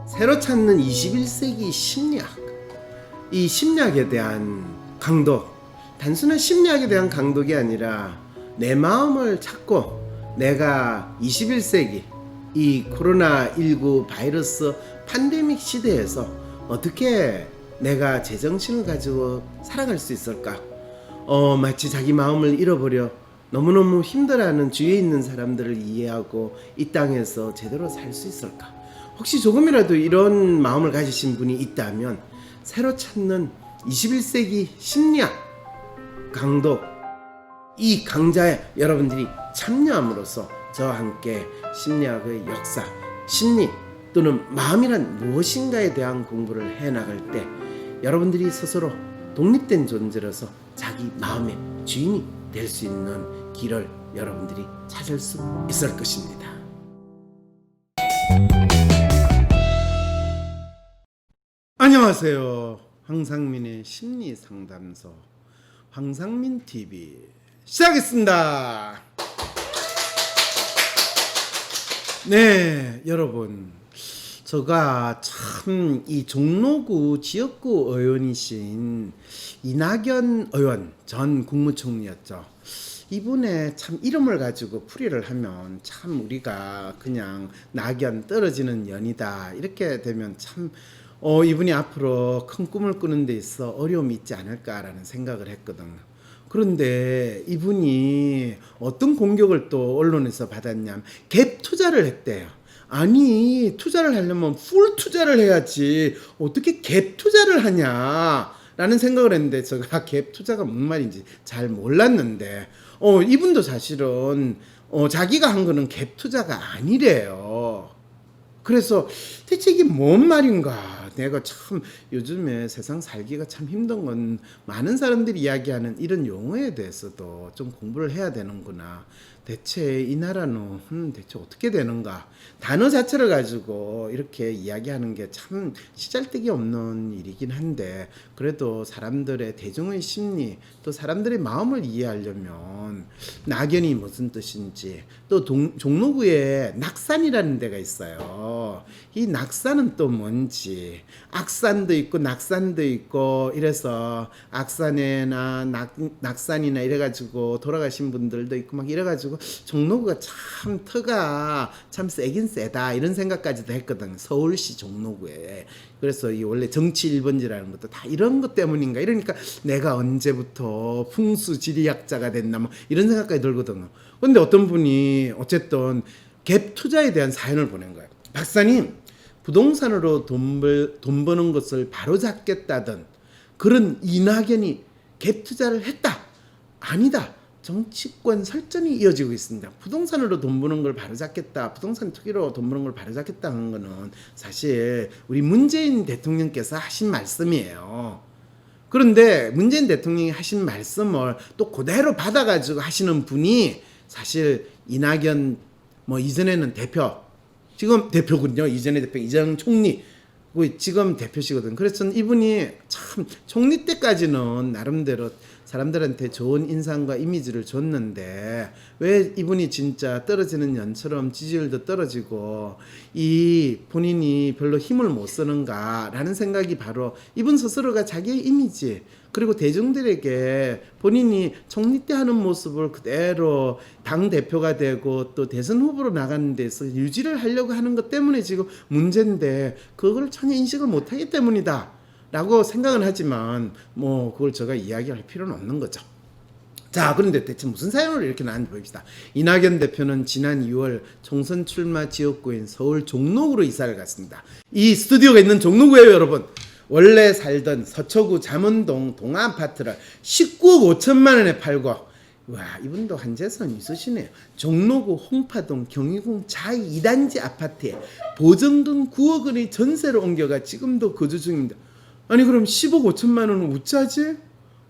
새로 찾는 21세기 심리학. 이 심리학에 대한 강도, 단순한 심리학에 대한 강독이 아니라 내 마음을 찾고 내가 21세기 이 코로나19 바이러스 팬데믹 시대에서 어떻게 내가 제정신을 가지고 살아갈 수 있을까? 마치 자기 마음을 잃어버려 너무너무 힘들어하는 주위에 있는 사람들을 이해하고 이 땅에서 제대로 살 수 있을까? 혹시 조금이라도 이런 마음을 가지신 분이 있다면 새로 찾는 21세기 심리학 강도, 이 강좌에 여러분들이 참여함으로써 저와 함께 심리학의 역사, 심리 또는 마음이란 무엇인가에 대한 공부를 해나갈 때 여러분들이 스스로 독립된 존재로서 자기 마음의 주인이 될 수 있는 길을 여러분들이 찾을 수 있을 것입니다. 안녕하세요. 황상민의 심리상담소 황상민TV 시작하겠습니다. 네, 여러분, 제가 참 이 종로구 지역구 의원이신 이낙연 의원 전 국무총리였죠. 이분의 참 이름을 가지고 풀이를 하면 참 우리가 그냥 낙연 떨어지는 연이다 이렇게 되면 참 이분이 앞으로 큰 꿈을 꾸는 데 있어 어려움이 있지 않을까라는 생각을 했거든요. 그런데 이분이 어떤 공격을 또 언론에서 받았냐면 갭 투자를 했대요. 아니, 투자를 하려면 풀 투자를 해야지 어떻게 갭 투자를 하냐라는 생각을 했는데 제가 갭 투자가 무슨 말인지 잘 몰랐는데 이분도 사실은 자기가 한 거는 갭 투자가 아니래요. 그래서 대체 이게 뭔 말인가? 내가 참 요즘에 세상 살기가 참 힘든 건 많은 사람들이 이야기하는 이런 용어에 대해서도 좀 공부를 해야 되는구나. 대체 이 나라는 대체 어떻게 되는가? 단어 자체를 가지고 이렇게 이야기하는 게 참 시잘데기 없는 일이긴 한데 그래도 사람들의 대중의 심리 또 사람들의 마음을 이해하려면 낙연이 무슨 뜻인지 또 종로구에 낙산이라는 데가 있어요. 이 낙산은 또 뭔지 악산도 있고 낙산도 있고 이래서 악산에나 낙산이나 이래가지고 돌아가신 분들도 있고 막 이래가지고 종로구가 참 터가 참 세긴 세다 이런 생각까지도 했거든. 서울시 종로구에. 그래서 이 원래 정치 1번지라는 것도 다 이런 것 때문인가 이러니까 내가 언제부터 풍수지리학자가 됐나 뭐 이런 생각까지 들거든요. 근데 어떤 분이 어쨌든 갭 투자에 대한 사연을 보낸 거예요. 박사님, 부동산으로 돈 버는 것을 바로잡겠다던 그런 이낙연이 갭 투자를 했다. 아니다. 정치권 설전이 이어지고 있습니다. 부동산으로 돈 버는 걸 바로잡겠다. 부동산 투기로 돈 버는 걸 바로잡겠다 하는 거는 사실 우리 문재인 대통령께서 하신 말씀이에요. 그런데 문재인 대통령이 하신 말씀을 또 그대로 받아가지고 하시는 분이 사실 이낙연 이전에는 지금 대표군요. 이전에 대표 이재명 총리 지금 대표시거든. 그래서 이분이 참 총리 때까지는 나름대로 사람들한테 좋은 인상과 이미지를 줬는데 왜 이분이 진짜 떨어지는 연처럼 지지율도 떨어지고 이 본인이 별로 힘을 못 쓰는가라는 생각이 바로 이분 스스로가 자기의 이미지 그리고 대중들에게 본인이 총리 때 하는 모습을 그대로 당대표가 되고 또 대선 후보로 나가는 데서 유지를 하려고 하는 것 때문에 지금 문제인데 그걸 전혀 인식을 못하기 때문이다 라고 생각은 하지만 그걸 제가 이야기할 필요는 없는 거죠. 자, 그런데 대체 무슨 사연으로 이렇게 나왔는지 봅시다. 이낙연 대표는 지난 6월 총선 출마 지역구인 서울 종로구로 이사를 갔습니다. 이 스튜디오가 있는 종로구예요, 여러분. 원래 살던 서초구 잠원동 동아아파트를 19억 5천만 원에 팔고 와, 이분도 한재선 있으시네요. 종로구 홍파동 경희궁 자2 2단지 아파트에 보증금 9억 원의 전세로 옮겨가 지금도 거주 중입니다. 아니 그럼 10억 5천만 원은 어쩌지?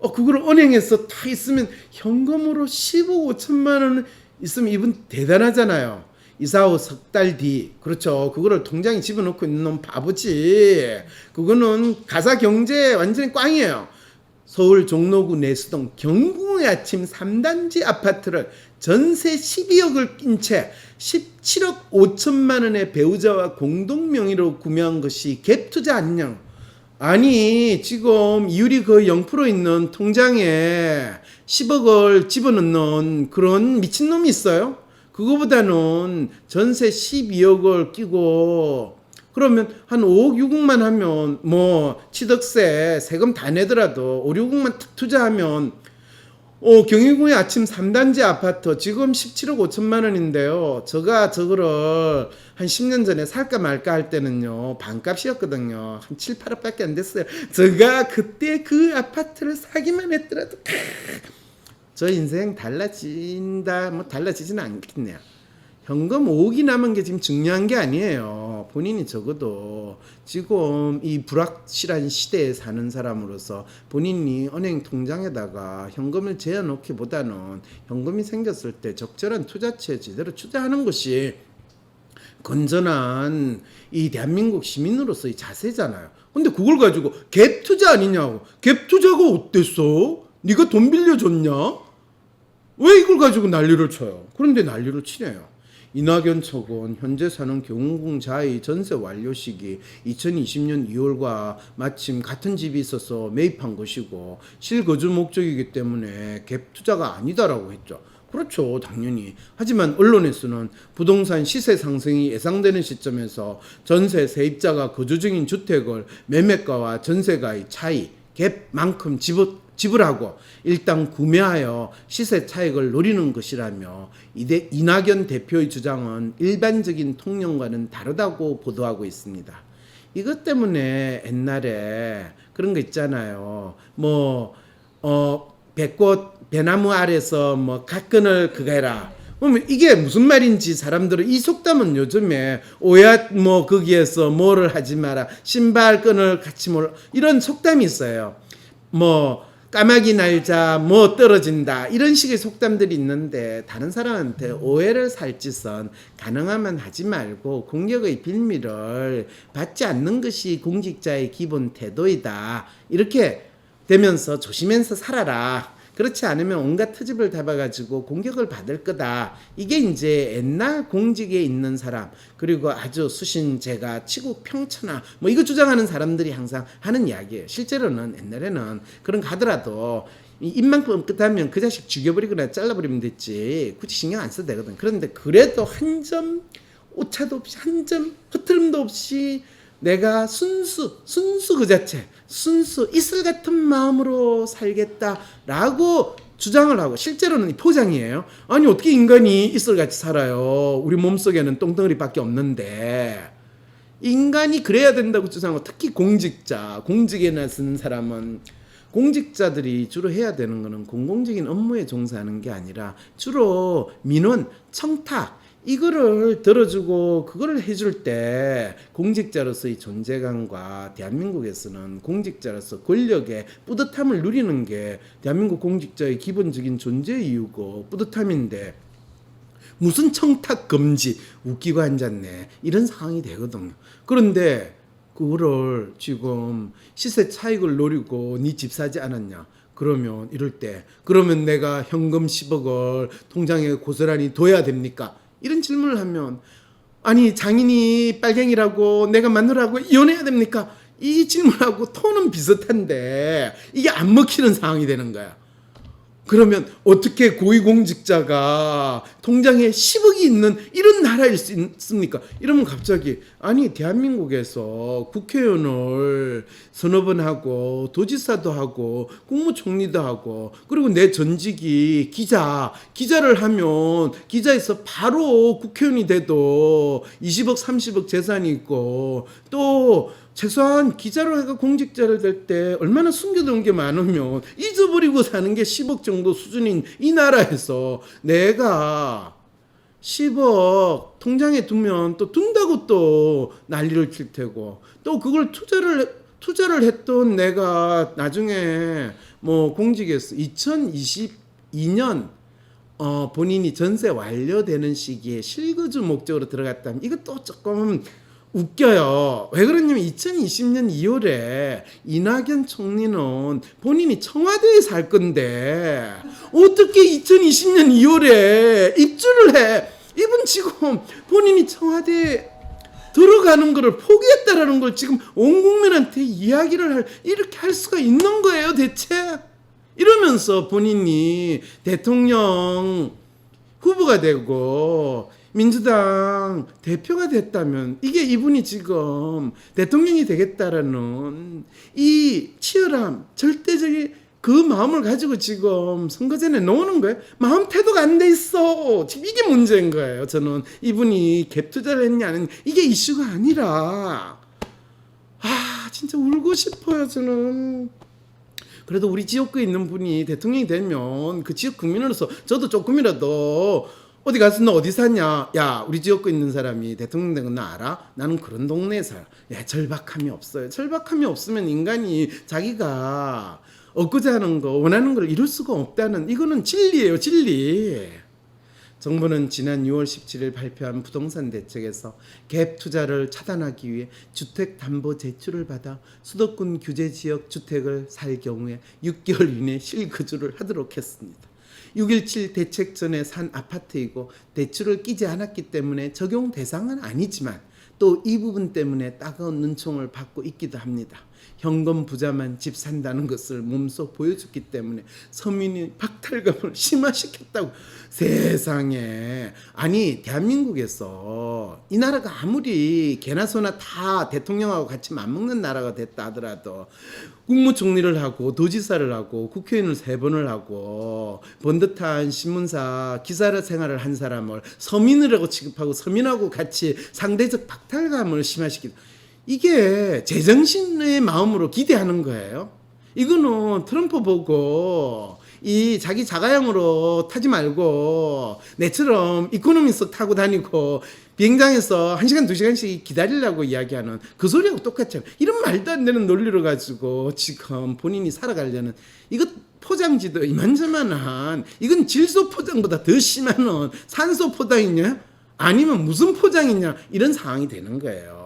그걸 은행에서 다 있으면 현금으로 10억 5천만 원 있으면 이분 대단하잖아요. 이사 후 석 달 뒤, 그렇죠. 그거를 통장에 집어넣고 있는 놈 바보지. 그거는 가사 경제 완전히 꽝이에요. 서울 종로구 내수동 경궁의 아침 3단지 아파트를 전세 12억을 낀 채 17억 5천만 원의 배우자와 공동 명의로 구매한 것이 갭투자 아니냐. 아니 지금 이율이 거의 0% 있는 통장에 10억을 집어넣는 그런 미친놈이 있어요? 그거보다는 전세 12억을 끼고 그러면 한 5억 6억만 하면 뭐 취득세 세금 다 내더라도 5, 6억만 탁 투자하면 경희궁의 아침 3단지 아파트 지금 17억 5천만 원인데요. 제가 저거를 한 10년 전에 살까 말까 할 때는요. 반값이었거든요. 한 7, 8억밖에 안 됐어요. 제가 그때 그 아파트를 사기만 했더라도 저 인생 달라진다 뭐 달라지지는 않겠네요. 현금 5억이 남은 게 지금 중요한 게 아니에요. 본인이 적어도 지금 이 불확실한 시대에 사는 사람으로서 본인이 은행 통장에다가 현금을 재어놓기보다는 현금이 생겼을 때 적절한 투자처에 제대로 투자하는 것이 건전한 이 대한민국 시민으로서의 자세잖아요. 근데 그걸 가지고 갭 투자 아니냐고. 갭 투자가 어땠어? 네가 돈 빌려줬냐? 왜 이걸 가지고 난리를 쳐요? 그런데 난리를 치네요. 이낙연 측은 현재 사는 경궁 자의 전세 완료 시기 2020년 2월과 마침 같은 집이 있어서 매입한 것이고 실거주 목적이기 때문에 갭 투자가 아니다라고 했죠. 그렇죠, 당연히. 하지만 언론에서는 부동산 시세 상승이 예상되는 시점에서 전세 세입자가 거주 중인 주택을 매매가와 전세가의 차이, 갭만큼 지불하고 일단 구매하여 시세 차익을 노리는 것이라며 이낙연 대표의 주장은 일반적인 통념과는 다르다고 보도하고 있습니다. 이것 때문에 옛날에 그런 거 있잖아요. 배꽃 배나무 아래서 갓끈을 그거 해라. 그러면 이게 무슨 말인지 사람들은 이 속담은 요즘에 오야 거기에서 뭐를 하지 마라. 신발끈을 같이 몰라. 이런 속담이 있어요. 까마귀 날자 떨어진다 이런 식의 속담들이 있는데 다른 사람한테 오해를 살 짓은 가능하면 하지 말고 공격의 빌미를 받지 않는 것이 공직자의 기본 태도이다. 이렇게 되면서 조심해서 살아라. 그렇지 않으면 온갖 트집을 잡아가지고 공격을 받을 거다. 이게 이제 옛날 공직에 있는 사람 그리고 아주 수신제가 치국 평천하 이거 주장하는 사람들이 항상 하는 이야기예요. 실제로는 옛날에는 그런 거 하더라도 입만큼 끝하면 그 자식 죽여버리거나 잘라버리면 됐지 굳이 신경 안 써도 되거든. 그런데 그래도 한 점 오차도 없이 한 점 흐트름도 없이 내가 순수 그 자체 순수 이슬 같은 마음으로 살겠다라고 주장을 하고 실제로는 포장이에요. 아니 어떻게 인간이 이슬같이 살아요. 우리 몸속에는 똥덩어리밖에 없는데 인간이 그래야 된다고 주장하고 특히 공직에 나서는 사람은 공직자들이 주로 해야 되는 거는 공공적인 업무에 종사하는 게 아니라 주로 민원, 청탁 이거를 들어주고 그거를 해줄 때 공직자로서의 존재감과 대한민국에서는 공직자로서 권력의 뿌듯함을 누리는 게 대한민국 공직자의 기본적인 존재 이유고 뿌듯함인데 무슨 청탁 금지 웃기고 앉았네 이런 상황이 되거든요. 그런데 그거를 지금 시세 차익을 노리고 네 집 사지 않았냐 그러면 이럴 때 그러면 내가 현금 10억을 통장에 고스란히 둬야 됩니까? 이런 질문을 하면 아니 장인이 빨갱이라고 내가 마누라하고 이혼해야 됩니까? 이 질문하고 톤은 비슷한데 이게 안 먹히는 상황이 되는 거야. 그러면 어떻게 고위공직자가 통장에 10억이 있는 이런 나라일 수 있습니까? 이러면 갑자기 아니 대한민국에서 국회의원을 서너 번 하고 도지사도 하고 국무총리도 하고 그리고 내 전직이 기자를 하면 기자에서 바로 국회의원이 돼도 20억 30억 재산이 있고 또 최소한 기자로 해가 공직자를 될 때 얼마나 숨겨둔 게 많으면 잊어버리고 사는 게 10억 정도 수준인 이 나라에서 내가 10억 통장에 두면 또 둔다고 또 난리를 칠 테고 또 그걸 투자를 했던 내가 나중에 공직에서 2022년 본인이 전세 완료되는 시기에 실거주 목적으로 들어갔다면 이것도 조금 웃겨요. 왜 그러냐면 2020년 2월에 이낙연 총리는 본인이 청와대에 살 건데 어떻게 2020년 2월에 입주를 해? 이분 지금 본인이 청와대에 들어가는 거를 포기했다라는 걸 지금 온 국민한테 이야기를 이렇게 할 수가 있는 거예요, 대체? 이러면서 본인이 대통령 후보가 되고 민주당 대표가 됐다면 이게 이분이 지금 대통령이 되겠다라는 이 치열함, 절대적인 그 마음을 가지고 지금 선거전에 놓는 거예요. 마음 태도가 안 돼 있어. 지금 이게 문제인 거예요. 저는 이분이 갭 투자를 했냐는 이게 이슈가 아니라 진짜 울고 싶어요. 저는. 그래도 우리 지역구에 있는 분이 대통령이 되면 그 지역 국민으로서 저도 조금이라도 어디 가서 너 어디 사냐? 야, 우리 지역구에 있는 사람이 대통령 된 건 너 알아? 나는 그런 동네에 살아. 야, 절박함이 없어요. 절박함이 없으면 인간이 자기가 얻고자 하는 거, 원하는 걸 이룰 수가 없다는 이거는 진리예요, 진리. 정부는 지난 6월 17일 발표한 부동산 대책에서 갭 투자를 차단하기 위해 주택담보 제출을 받아 수도권 규제지역 주택을 살 경우에 6개월 이내 실거주를 하도록 했습니다. 6.17 대책 전에 산 아파트이고 대출을 끼지 않았기 때문에 적용 대상은 아니지만 또 이 부분 때문에 따가운 눈총을 받고 있기도 합니다. 현금 부자만 집 산다는 것을 몸소 보여줬기 때문에 서민이 박탈감을 심화시켰다고. 세상에. 아니 대한민국에서 이 나라가 아무리 개나 소나 다 대통령하고 같이 맞먹는 나라가 됐다 하더라도 국무총리를 하고 도지사를 하고 국회의원을 3번을 하고 번듯한 신문사 기사 생활을 한 사람을 서민이라고 취급하고 서민하고 같이 상대적 박탈감을 심화시키다. 이게 제정신의 마음으로 기대하는 거예요. 이거는 트럼프 보고 이 자기 자가용으로 타지 말고 내처럼 이코노미석 타고 다니고 비행장에서 1시간 2시간씩 기다리려고 이야기하는 그 소리하고 똑같잖아요. 이런 말도 안 되는 논리를 가지고 지금 본인이 살아가려는 이거 포장지도 이만저만한 이건 질소 포장보다 더 심한 산소 포장이냐 아니면 무슨 포장이냐 이런 상황이 되는 거예요.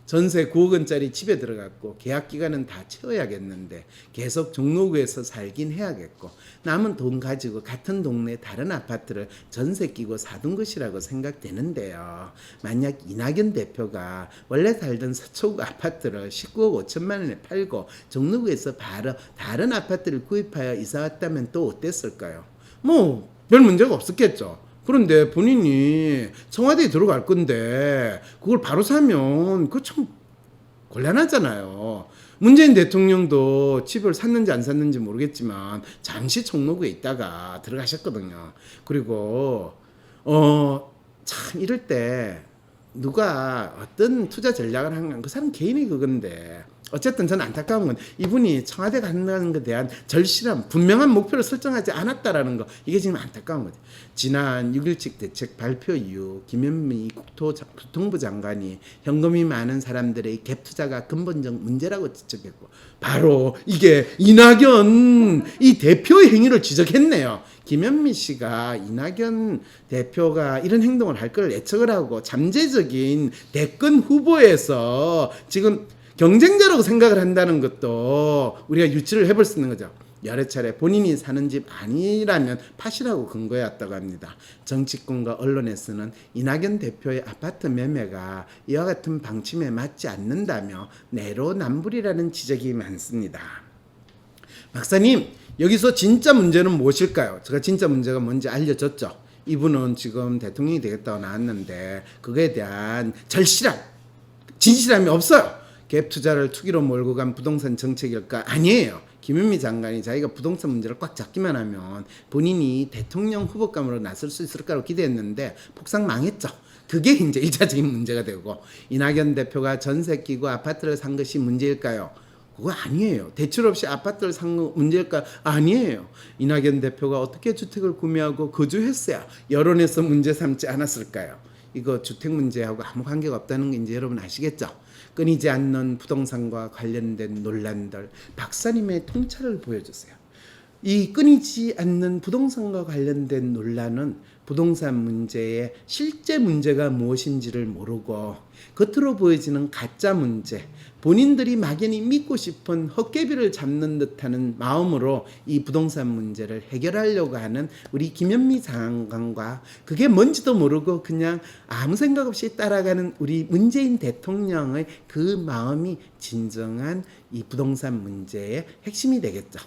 전세 9억 원짜리 집에 들어갔고 계약 기간은 다 채워야겠는데 계속 종로구에서 살긴 해야겠고 남은 돈 가지고 같은 동네 다른 아파트를 전세 끼고 사둔 것이라고 생각되는데요. 만약 이낙연 대표가 원래 살던 서초구 아파트를 19억 5천만 원에 팔고 종로구에서 바로 다른 아파트를 구입하여 이사 왔다면 또 어땠을까요? 뭐 별 문제가 없었겠죠. 그런데 본인이 청와대에 들어갈 건데 그걸 바로 사면 그거 참 곤란하잖아요. 문재인 대통령도 집을 샀는지 안 샀는지 모르겠지만 잠시 종로구에 있다가 들어가셨거든요. 그리고 참 이럴 때 누가 어떤 투자 전략을 하는 그 사람 개인이 그건데 어쨌든 저는 안타까운 건 이분이 청와대 간다는 것에 대한 절실한 분명한 목표를 설정하지 않았다라는 거 이게 지금 안타까운 거죠. 지난 6.17 대책 발표 이후 김현미 국토교통부 장관이 현금이 많은 사람들의 갭 투자가 근본적 문제라고 지적했고 바로 이게 이낙연 이 대표의 행위를 지적했네요. 김현미 씨가 이낙연 대표가 이런 행동을 할 걸 예측을 하고 잠재적인 대권 후보에서 지금 경쟁자라고 생각을 한다는 것도 우리가 유추를 해볼 수 있는 거죠. 여러 차례 본인이 사는 집 아니라면 파시라고 근거해왔다고 합니다. 정치권과 언론에서는 이낙연 대표의 아파트 매매가 이와 같은 방침에 맞지 않는다며 내로남불이라는 지적이 많습니다. 박사님, 여기서 진짜 문제는 무엇일까요? 제가 진짜 문제가 뭔지 알려줬죠. 이분은 지금 대통령이 되겠다고 나왔는데 그거에 대한 절실함, 진실함이 없어요. 갭 투자를 투기로 몰고 간 부동산 정책일까? 아니에요. 김현미 장관이 자기가 부동산 문제를 꽉 잡기만 하면 본인이 대통령 후보감으로 나설 수 있을 거라고 기대했는데 폭삭 망했죠. 그게 이제 1차적인 문제가 되고 이낙연 대표가 전세 끼고 아파트를 산 것이 문제일까요? 그거 아니에요. 대출 없이 아파트를 산 거 문제일까? 아니에요. 이낙연 대표가 어떻게 주택을 구매하고 거주했어야 여론에서 문제 삼지 않았을까요? 이거 주택 문제하고 아무 관계가 없다는 게 이제 여러분 아시겠죠? 끊이지 않는 부동산과 관련된 논란들 박사님의 통찰을 보여주세요. 이 끊이지 않는 부동산과 관련된 논란은 부동산 문제의 실제 문제가 무엇인지를 모르고 겉으로 보여지는 가짜 문제, 본인들이 막연히 믿고 싶은 헛개비를 잡는 듯하는 마음으로 이 부동산 문제를 해결하려고 하는 우리 김현미 장관과 그게 뭔지도 모르고 그냥 아무 생각 없이 따라가는 우리 문재인 대통령의 그 마음이 진정한 이 부동산 문제의 핵심이 되겠죠.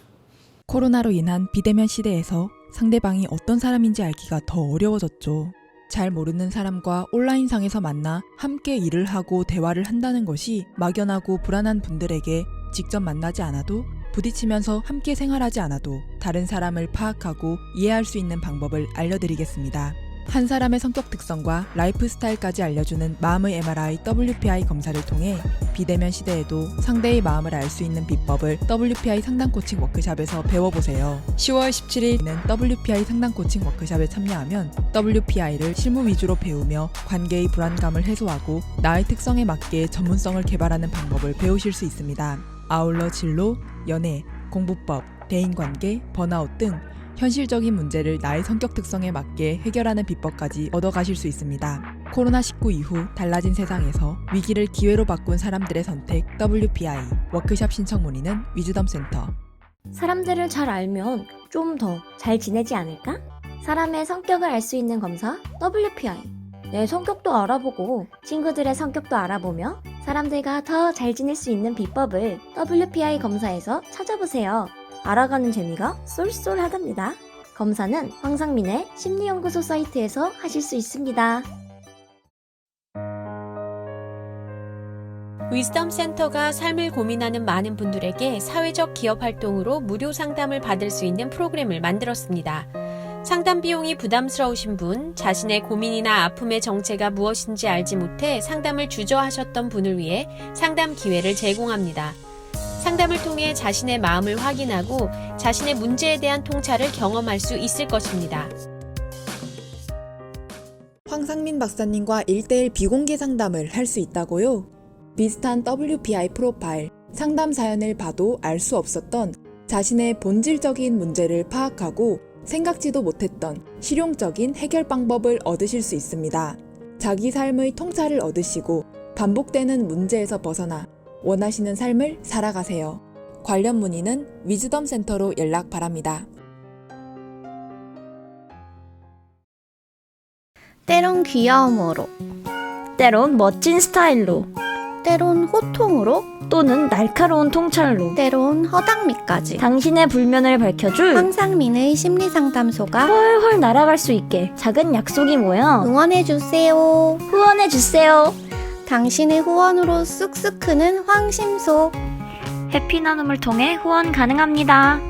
코로나로 인한 비대면 시대에서 상대방이 어떤 사람인지 알기가 더 어려워졌죠. 잘 모르는 사람과 온라인상에서 만나 함께 일을 하고 대화를 한다는 것이 막연하고 불안한 분들에게 직접 만나지 않아도 부딪히면서 함께 생활하지 않아도 다른 사람을 파악하고 이해할 수 있는 방법을 알려드리겠습니다. 한 사람의 성격 특성과 라이프 스타일까지 알려주는 마음의 MRI WPI 검사를 통해 비대면 시대에도 상대의 마음을 알 수 있는 비법을 WPI 상담 코칭 워크샵에서 배워보세요. 10월 17일에는 WPI 상담 코칭 워크샵에 참여하면 WPI를 실무 위주로 배우며 관계의 불안감을 해소하고 나의 특성에 맞게 전문성을 개발하는 방법을 배우실 수 있습니다. 아울러 진로, 연애, 공부법, 대인관계, 번아웃 등 현실적인 문제를 나의 성격 특성에 맞게 해결하는 비법까지 얻어가실 수 있습니다. 코로나19 이후 달라진 세상에서 위기를 기회로 바꾼 사람들의 선택 WPI 워크샵 신청 문의는 위즈덤 센터. 사람들을 잘 알면 좀 더 잘 지내지 않을까? 사람의 성격을 알 수 있는 검사 WPI. 내 성격도 알아보고 친구들의 성격도 알아보며 사람들과 더 잘 지낼 수 있는 비법을 WPI 검사에서 찾아보세요. 알아가는 재미가 쏠쏠하답니다. 검사는 황상민의 심리연구소 사이트에서 하실 수 있습니다. 위즈덤 센터가 삶을 고민하는 많은 분들에게 사회적 기업 활동으로 무료 상담을 받을 수 있는 프로그램을 만들었습니다. 상담 비용이 부담스러우신 분, 자신의 고민이나 아픔의 정체가 무엇인지 알지 못해 상담을 주저하셨던 분을 위해 상담 기회를 제공합니다. 상담을 통해 자신의 마음을 확인하고 자신의 문제에 대한 통찰을 경험할 수 있을 것입니다. 황상민 박사님과 1대1 비공개 상담을 할 수 있다고요? 비슷한 WPI 프로파일, 상담 사연을 봐도 알 수 없었던 자신의 본질적인 문제를 파악하고 생각지도 못했던 실용적인 해결 방법을 얻으실 수 있습니다. 자기 삶의 통찰을 얻으시고 반복되는 문제에서 벗어나 원하시는 삶을 살아가세요. 관련 문의는 위즈덤 센터로 연락 바랍니다. 때론 귀여움으로, 때론 멋진 스타일로, 때론 호통으로, 또는 날카로운 통찰로, 때론 허당미까지 당신의 불면을 밝혀줄 황상민의 심리상담소가 훨훨 날아갈 수 있게 작은 약속이 모여 응원해주세요. 후원해주세요. 당신의 후원으로 쑥쑥 크는 황심소. 해피 나눔을 통해 후원 가능합니다.